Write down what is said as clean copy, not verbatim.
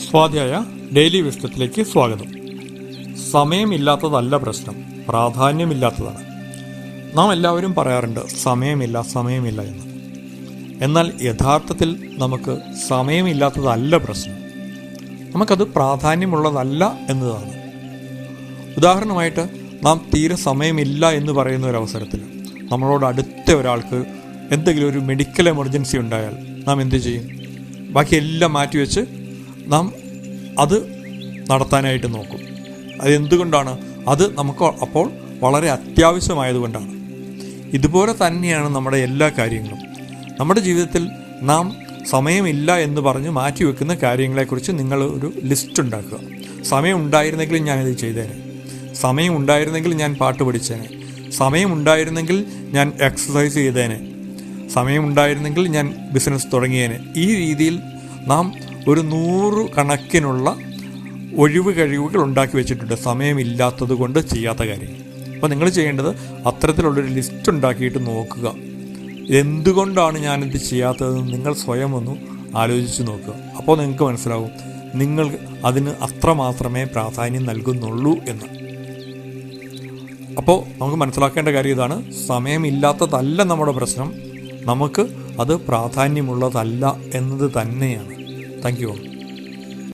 സ്വാധ്യായ ഡെയിലി വിസ്ഡത്തിലേക്ക് സ്വാഗതം. സമയമില്ലാത്തതല്ല പ്രശ്നം, പ്രാധാന്യമില്ലാത്തതാണ്. നാം എല്ലാവരും പറയാറുണ്ട് സമയമില്ല എന്ന്. എന്നാൽ യഥാർത്ഥത്തിൽ നമുക്ക് സമയമില്ലാത്തതല്ല പ്രശ്നം, നമുക്കത് പ്രാധാന്യമുള്ളതല്ല എന്നതാണ്. ഉദാഹരണമായിട്ട് നാം തീരെ സമയമില്ല എന്ന് പറയുന്ന ഒരു അവസരത്തിൽ നമ്മളോട് അടുത്ത ഒരാൾക്ക് എന്തെങ്കിലും ഒരു മെഡിക്കൽ എമർജൻസി ഉണ്ടായാൽ നാം എന്ത് ചെയ്യും? ബാക്കി എല്ലാം മാറ്റിവെച്ച് നാം അത് നടത്താനായിട്ട് നോക്കും. അതെന്തുകൊണ്ടാണ്? അത് നമുക്ക് അപ്പോൾ വളരെ അത്യാവശ്യമായതുകൊണ്ടാണ്. ഇതുപോലെ തന്നെയാണ് നമ്മുടെ എല്ലാ കാര്യങ്ങളും. നമ്മുടെ ജീവിതത്തിൽ നാം സമയമില്ല എന്ന് പറഞ്ഞ് മാറ്റിവെക്കുന്ന കാര്യങ്ങളെക്കുറിച്ച് നിങ്ങൾ ഒരു ലിസ്റ്റ് ഉണ്ടാക്കുക. സമയം ഉണ്ടായിരുന്നെങ്കിൽ ഞാനിത് ചെയ്തേനെ, സമയം ഉണ്ടായിരുന്നെങ്കിൽ ഞാൻ പാട്ട് പഠിച്ചേനെ, സമയം ഉണ്ടായിരുന്നെങ്കിൽ ഞാൻ എക്സസൈസ് ചെയ്തേനെ, സമയം ഉണ്ടായിരുന്നെങ്കിൽ ഞാൻ ബിസിനസ് തുടങ്ങിയേനെ. ഈ രീതിയിൽ നാം ഒരു 100 കണക്കിനുള്ള ഒഴിവ് കഴിവുകൾ ഉണ്ടാക്കി വെച്ചിട്ടുണ്ട് സമയമില്ലാത്തത് കൊണ്ട് ചെയ്യാത്ത കാര്യങ്ങൾ. അപ്പോൾ നിങ്ങൾ ചെയ്യേണ്ടത് അത്തരത്തിലുള്ളൊരു ലിസ്റ്റ് ഉണ്ടാക്കിയിട്ട് നോക്കുക. എന്തുകൊണ്ടാണ് ഞാനിത് ചെയ്യാത്തതെന്ന് നിങ്ങൾ സ്വയം ഒന്ന് ആലോചിച്ച് നോക്കുക. അപ്പോൾ നിങ്ങൾക്ക് മനസ്സിലാവും നിങ്ങൾ അതിന് അത്രമാത്രമേ പ്രാധാന്യം നൽകുന്നുള്ളൂ എന്ന്. അപ്പോൾ നമുക്ക് മനസ്സിലാക്കേണ്ട കാര്യം ഇതാണ്: സമയമില്ലാത്തതല്ല നമ്മുടെ പ്രശ്നം, നമുക്ക് അത് പ്രാധാന്യമുള്ളതല്ല എന്നത് തന്നെയാണ്. Thank you.